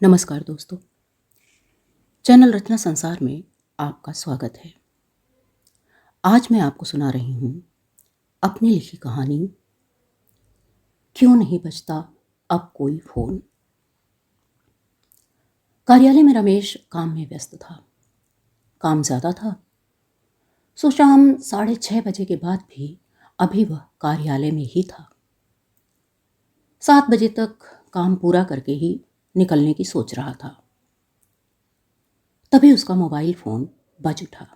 नमस्कार दोस्तों। चैनल रचना संसार में आपका स्वागत है। आज मैं आपको सुना रही हूँ अपनी लिखी कहानी क्यों नहीं बजता अब कोई फोन। कार्यालय में रमेश काम में व्यस्त था। काम ज़्यादा था, सो शाम 6:30 बजे के बाद भी अभी वह कार्यालय में ही था। 7 बजे तक काम पूरा करके ही निकलने की सोच रहा था। तभी उसका मोबाइल फ़ोन बज उठा।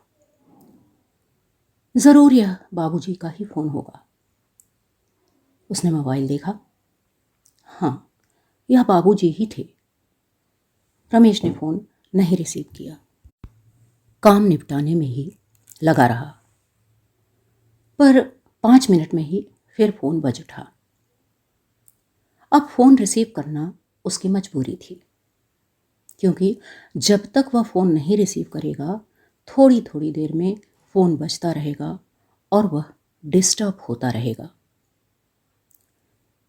ज़रूर यह बाबूजी का ही फ़ोन होगा। उसने मोबाइल देखा। हाँ, यह बाबूजी ही थे। रमेश ने फ़ोन नहीं रिसीव किया। काम निपटाने में ही लगा रहा, पर 5 मिनट में ही फिर फ़ोन बज उठा। अब फ़ोन रिसीव करना उसकी मजबूरी थी, क्योंकि जब तक वह फ़ोन नहीं रिसीव करेगा, थोड़ी थोड़ी देर में फ़ोन बजता रहेगा और वह डिस्टर्ब होता रहेगा।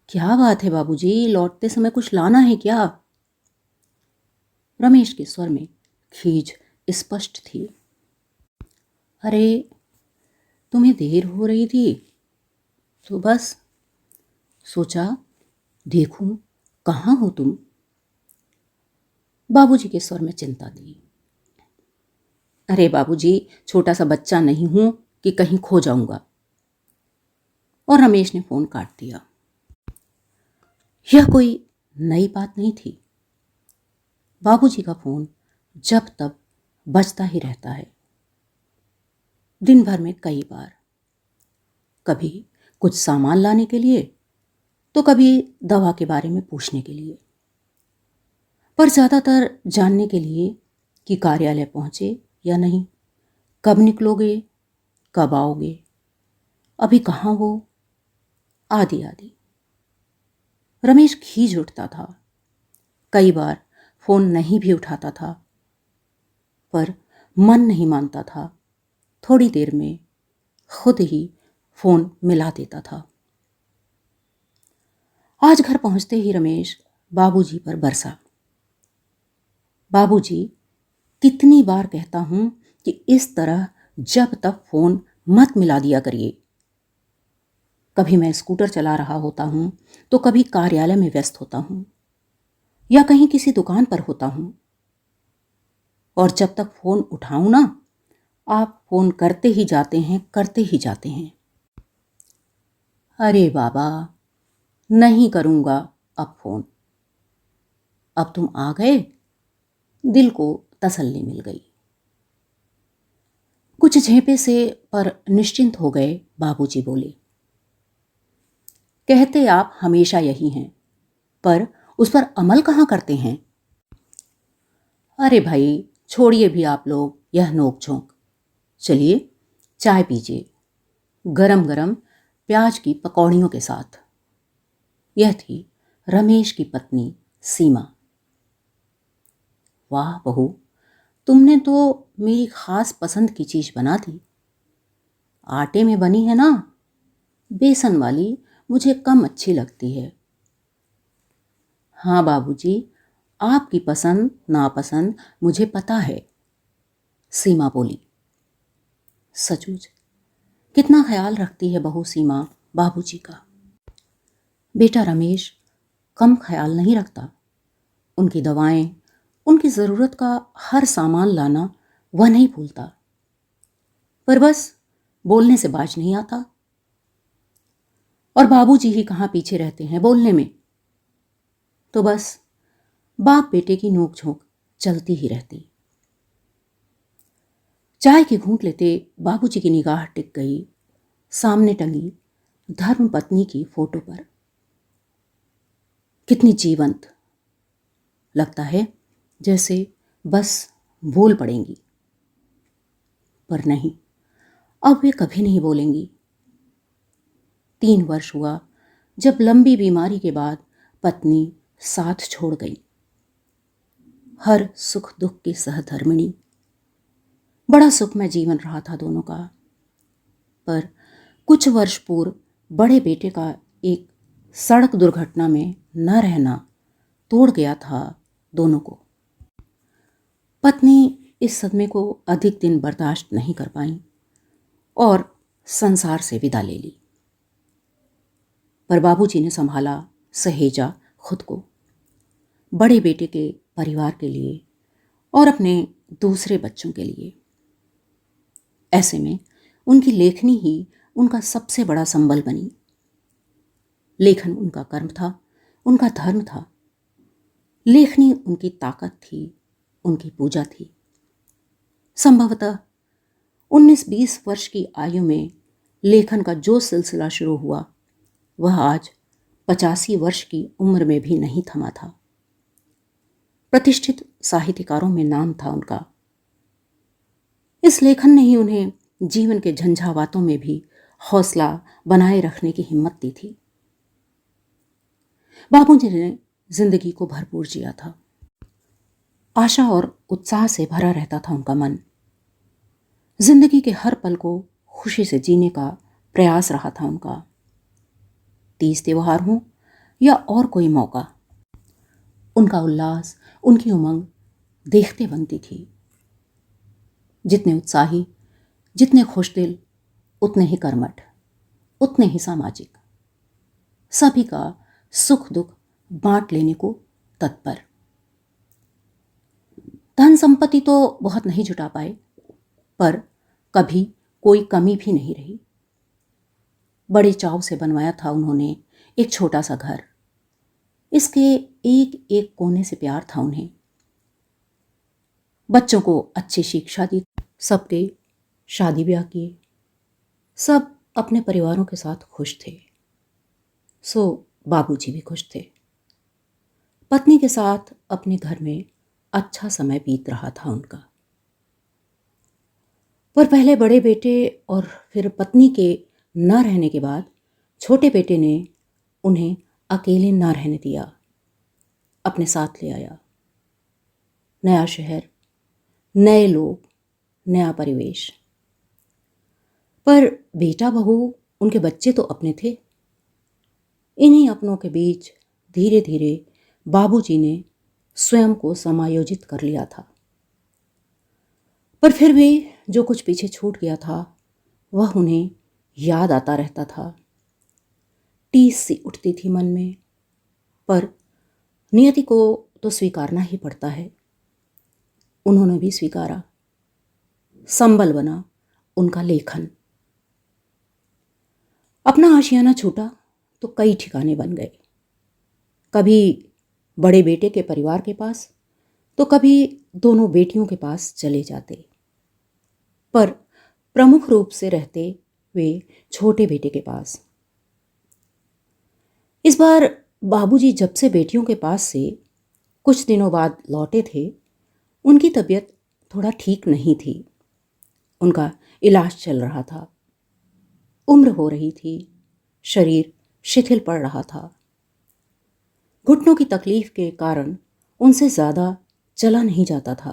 क्या बात है बाबूजी, लौटते समय कुछ लाना है क्या? रमेश के स्वर में खीज स्पष्ट थी। अरे, तुम्हें देर हो रही थी तो बस सोचा देखूं कहाँ हो तुम। बाबूजी के स्वर में चिंता थी। अरे बाबूजी, छोटा सा बच्चा नहीं हूं कि कहीं खो जाऊंगा। और रमेश ने फोन काट दिया। यह कोई नई बात नहीं थी। बाबूजी का फोन जब तब बजता ही रहता है, दिन भर में कई बार। कभी कुछ सामान लाने के लिए, तो कभी दवा के बारे में पूछने के लिए, पर ज़्यादातर जानने के लिए कि कार्यालय पहुंचे या नहीं, कब निकलोगे, कब आओगे, अभी कहाँ हो, आदि आदि। रमेश खींच उठता था। कई बार फोन नहीं भी उठाता था, पर मन नहीं मानता था। थोड़ी देर में खुद ही फोन मिला देता था। आज घर पहुंचते ही रमेश बाबूजी पर बरसा। बाबूजी, कितनी बार कहता हूं कि इस तरह जब तक फोन मत मिला दिया करिए। कभी मैं स्कूटर चला रहा होता हूं, तो कभी कार्यालय में व्यस्त होता हूं या कहीं किसी दुकान पर होता हूं, और जब तक फोन उठाऊं ना, आप फोन करते ही जाते हैं, करते ही जाते हैं। अरे बाबा, नहीं करूंगा अब फोन। अब तुम आ गए, दिल को तसल्ली मिल गई। कुछ झेपे से पर निश्चिंत हो गए बाबूजी बोले, कहते आप हमेशा यही हैं, पर उस पर अमल कहाँ करते हैं? अरे भाई, छोड़िए भी आप लोग यह नोक झोंक। चलिए चाय पीजिए, गरम गरम प्याज की पकौड़ियों के साथ। यह थी रमेश की पत्नी सीमा। वाह बहू, तुमने तो मेरी खास पसंद की चीज बना दी। आटे में बनी है ना, बेसन वाली मुझे कम अच्छी लगती है। हाँ बाबूजी, आपकी पसंद नापसंद मुझे पता है, सीमा बोली। सचमुच कितना ख्याल रखती है बहू सीमा बाबूजी का। बेटा रमेश कम ख्याल नहीं रखता। उनकी दवाएं, उनकी ज़रूरत का हर सामान लाना वह नहीं भूलता, पर बस बोलने से बाज नहीं आता। और बाबूजी ही कहाँ पीछे रहते हैं बोलने में। तो बस बाप बेटे की नोक झोंक चलती ही रहती। चाय की घूंट लेते बाबूजी की निगाह टिक गई सामने टंगी धर्म पत्नी की फोटो पर। कितनी जीवंत, लगता है जैसे बस बोल पड़ेंगी, पर नहीं, अब वे कभी नहीं बोलेंगी। 3 वर्ष हुआ जब लंबी बीमारी के बाद पत्नी साथ छोड़ गई। हर सुख दुख की सहधर्मिणी। बड़ा सुखमय जीवन रहा था दोनों का, पर कुछ वर्ष पूर्व बड़े बेटे का एक सड़क दुर्घटना में न रहना तोड़ गया था दोनों को। पत्नी इस सदमे को अधिक दिन बर्दाश्त नहीं कर पाई और संसार से विदा ले ली। पर बाबूजी ने संभाला, सहेजा खुद को, बड़े बेटे के परिवार के लिए और अपने दूसरे बच्चों के लिए। ऐसे में उनकी लेखनी ही उनका सबसे बड़ा संबल बनी। लेखन उनका कर्म था, उनका धर्म था। लेखनी उनकी ताकत थी, उनकी पूजा थी। संभवतः 19-20 वर्ष की आयु में लेखन का जो सिलसिला शुरू हुआ वह आज 85 वर्ष की उम्र में भी नहीं थमा था। प्रतिष्ठित साहित्यकारों में नाम था उनका। इस लेखन ने ही उन्हें जीवन के झंझावातों में भी हौसला बनाए रखने की हिम्मत दी थी। बाबूजी ने जिंदगी को भरपूर जिया था। आशा और उत्साह से भरा रहता था उनका मन। जिंदगी के हर पल को खुशी से जीने का प्रयास रहा था उनका। तीज त्योहार हो या और कोई मौका, उनका उल्लास, उनकी उमंग देखते बनती थी। जितने उत्साही, जितने खुशदिल, उतने ही कर्मठ, उतने ही सामाजिक, सभी का सुख दुख बांट लेने को तत्पर। धन संपत्ति तो बहुत नहीं जुटा पाए, पर कभी कोई कमी भी नहीं रही। बड़े चाव से बनवाया था उन्होंने एक छोटा सा घर। इसके एक एक कोने से प्यार था उन्हें। बच्चों को अच्छी शिक्षा दी, सबके शादी ब्याह किए, सब अपने परिवारों के साथ खुश थे। सो बाबूजी भी खुश थे। पत्नी के साथ अपने घर में अच्छा समय बीत रहा था उनका। पर पहले बड़े बेटे और फिर पत्नी के न रहने के बाद छोटे बेटे ने उन्हें अकेले न रहने दिया, अपने साथ ले आया। नया शहर, नए लोग, नया परिवेश। पर बेटा बहू, उनके बच्चे तो अपने थे। इन्हीं अपनों के बीच धीरे धीरे बाबूजी ने स्वयं को समायोजित कर लिया था। पर फिर भी जो कुछ पीछे छूट गया था वह उन्हें याद आता रहता था। टीस सी उठती थी मन में। पर नियति को तो स्वीकारना ही पड़ता है। उन्होंने भी स्वीकारा। संबल बना उनका लेखन। अपना आशियाना छूटा तो कई ठिकाने बन गए। कभी बड़े बेटे के परिवार के पास तो कभी दोनों बेटियों के पास चले जाते, पर प्रमुख रूप से रहते वे छोटे बेटे के पास। इस बार बाबूजी जब से बेटियों के पास से कुछ दिनों बाद लौटे थे, उनकी तबीयत थोड़ा ठीक नहीं थी। उनका इलाज चल रहा था। उम्र हो रही थी, शरीर शिथिल पड़ रहा था। घुटनों की तकलीफ के कारण उनसे ज़्यादा चला नहीं जाता था।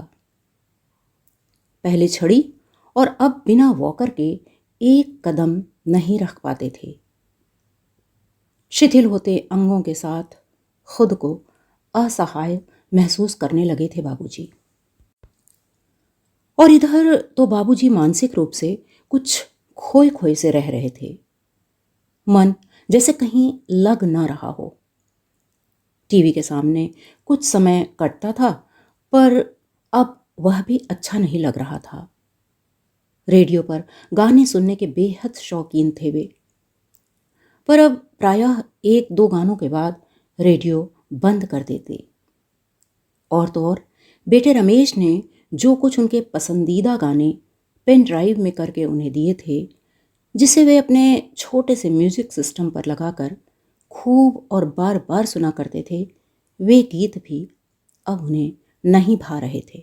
पहले छड़ी और अब बिना वॉकर के एक कदम नहीं रख पाते थे। शिथिल होते अंगों के साथ खुद को असहाय महसूस करने लगे थे बाबूजी। और इधर तो बाबूजी मानसिक रूप से कुछ खोए खोए से रह रहे थे। मन जैसे कहीं लग ना रहा हो। टीवी के सामने कुछ समय कटता था, पर अब वह भी अच्छा नहीं लग रहा था। रेडियो पर गाने सुनने के बेहद शौकीन थे वे, पर अब प्रायः 1-2 गानों के बाद रेडियो बंद कर देते। और तो और बेटे रमेश ने जो कुछ उनके पसंदीदा गाने पेन ड्राइव में करके उन्हें दिए थे, जिसे वे अपने छोटे से म्यूजिक सिस्टम पर लगाकर खूब और बार बार सुना करते थे, वे गीत भी अब उन्हें नहीं भा रहे थे।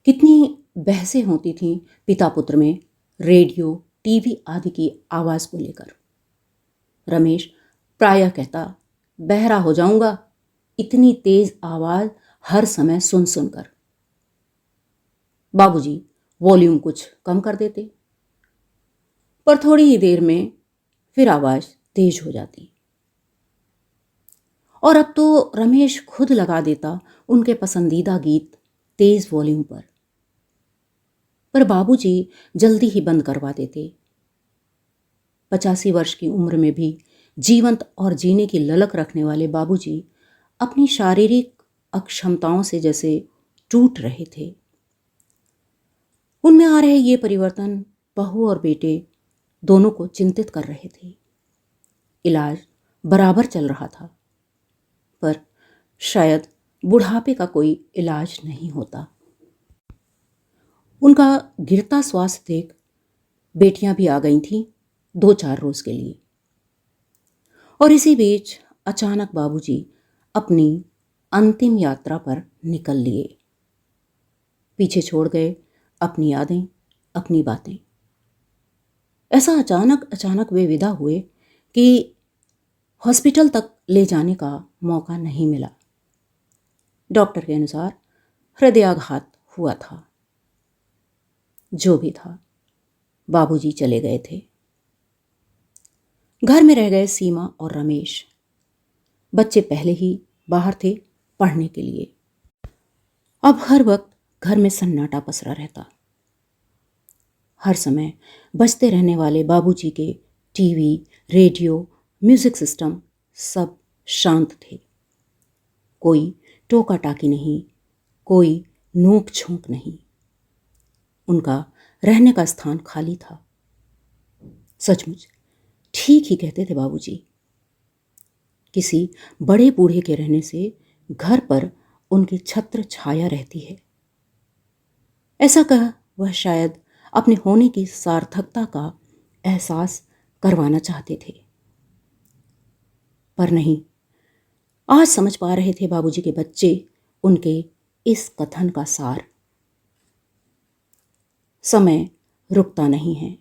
कितनी बहसें होती थीं पिता पुत्र में रेडियो, टीवी आदि की आवाज़ को लेकर। रमेश प्रायः कहता, बहरा हो जाऊंगा, इतनी तेज आवाज़ हर समय सुन सुनकर। बाबूजी वॉल्यूम कुछ कम कर देते, पर थोड़ी ही देर में फिर आवाज़ तेज हो जाती। और अब तो रमेश खुद लगा देता उनके पसंदीदा गीत तेज वॉल्यूम पर बाबूजी जल्दी ही बंद करवा देते। 85 वर्ष की उम्र में भी जीवंत और जीने की ललक रखने वाले बाबूजी अपनी शारीरिक अक्षमताओं से जैसे टूट रहे थे। उनमें आ रहे ये परिवर्तन बहू और बेटे दोनों को चिंतित कर रहे थे। इलाज बराबर चल रहा था, पर शायद बुढ़ापे का कोई इलाज नहीं होता। उनका गिरता स्वास्थ्य देख बेटियां भी आ गई थीं 2-4 रोज के लिए। और इसी बीच अचानक बाबूजी अपनी अंतिम यात्रा पर निकल लिए। पीछे छोड़ गए अपनी यादें, अपनी बातें। ऐसा अचानक अचानक वे विदा हुए कि हॉस्पिटल तक ले जाने का मौका नहीं मिला। डॉक्टर के अनुसार हृदयाघात हुआ था। जो भी था, बाबूजी चले गए थे। घर में रह गए सीमा और रमेश। बच्चे पहले ही बाहर थे पढ़ने के लिए। अब हर वक्त घर में सन्नाटा पसरा रहता। हर समय बजते रहने वाले बाबूजी के टीवी, रेडियो, म्यूजिक सिस्टम सब शांत थे। कोई टोका टाकी नहीं, कोई नोक झोंक नहीं। उनका रहने का स्थान खाली था। सचमुच ठीक ही कहते थे बाबूजी। किसी बड़े बूढ़े के रहने से घर पर उनकी छत्र छाया रहती है। ऐसा कह वह शायद अपने होने की सार्थकता का एहसास करवाना चाहते थे। पर नहीं, आज समझ पा रहे थे बाबूजी के बच्चे उनके इस कथन का सार। समय रुकता नहीं है।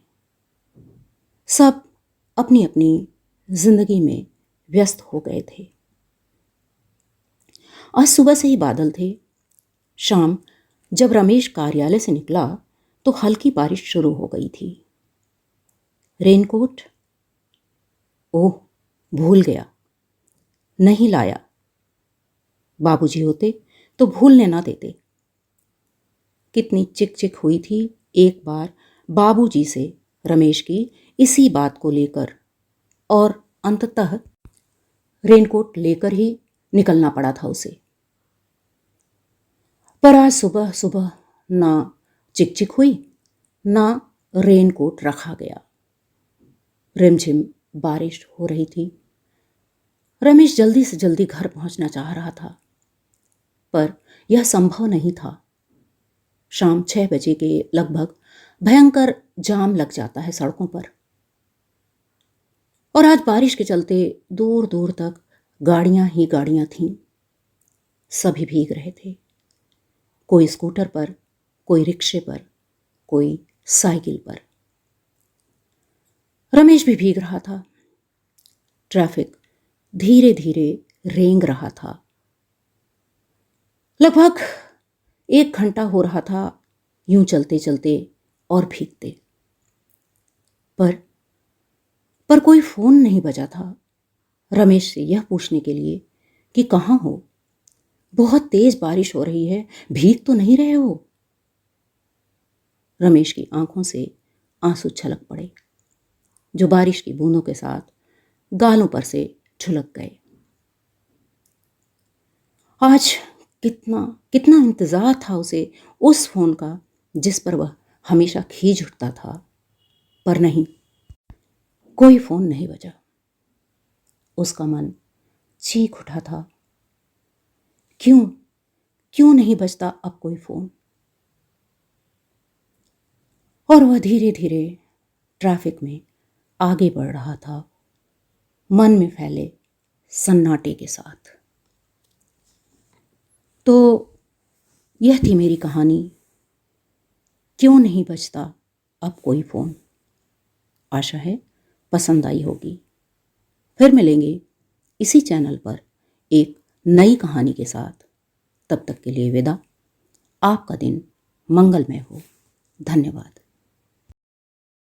सब अपनी अपनी जिंदगी में व्यस्त हो गए थे। आज सुबह से ही बादल थे। शाम जब रमेश कार्यालय से निकला तो हल्की बारिश शुरू हो गई थी। रेनकोट? ओह, भूल गया, नहीं लाया। बाबूजी होते तो भूलने ना देते। कितनी चिक चिक हुई थी एक बार बाबूजी से रमेश की इसी बात को लेकर, और अंततः रेनकोट लेकर ही निकलना पड़ा था उसे। पर आज सुबह सुबह ना चिक चिक हुई, ना रेनकोट रखा गया। रिमझिम बारिश हो रही थी। रमेश जल्दी से जल्दी घर पहुंचना चाह रहा था, पर यह संभव नहीं था। शाम 6 बजे के लगभग भयंकर जाम लग जाता है सड़कों पर। और आज बारिश के चलते दूर दूर तक गाड़ियां ही गाड़ियां थीं। सभी भीग रहे थे। कोई स्कूटर पर, कोई रिक्शे पर, कोई साइकिल पर। रमेश भी भीग रहा था। ट्रैफिक धीरे धीरे रेंग रहा था। लगभग 1 घंटा हो रहा था यूं चलते चलते और भीगते। पर कोई फोन नहीं बजा था रमेश से यह पूछने के लिए कि कहाँ हो, बहुत तेज बारिश हो रही है, भीग तो नहीं रहे हो। रमेश की आंखों से आंसू छलक पड़े, जो बारिश की बूंदों के साथ गालों पर से छुलक गए। आज कितना कितना इंतजार था उसे उस फोन का जिस पर वह हमेशा खींच उठता था। पर नहीं, कोई फोन नहीं बजा। उसका मन चीख उठा था, क्यों क्यों नहीं बजता अब कोई फोन। और वह धीरे धीरे ट्रैफिक में आगे बढ़ रहा था, मन में फैले सन्नाटे के साथ। तो यह थी मेरी कहानी, क्यों नहीं बजता अब कोई फोन। आशा है पसंद आई होगी। फिर मिलेंगे इसी चैनल पर एक नई कहानी के साथ। तब तक के लिए विदा। आपका दिन मंगलमय हो। धन्यवाद।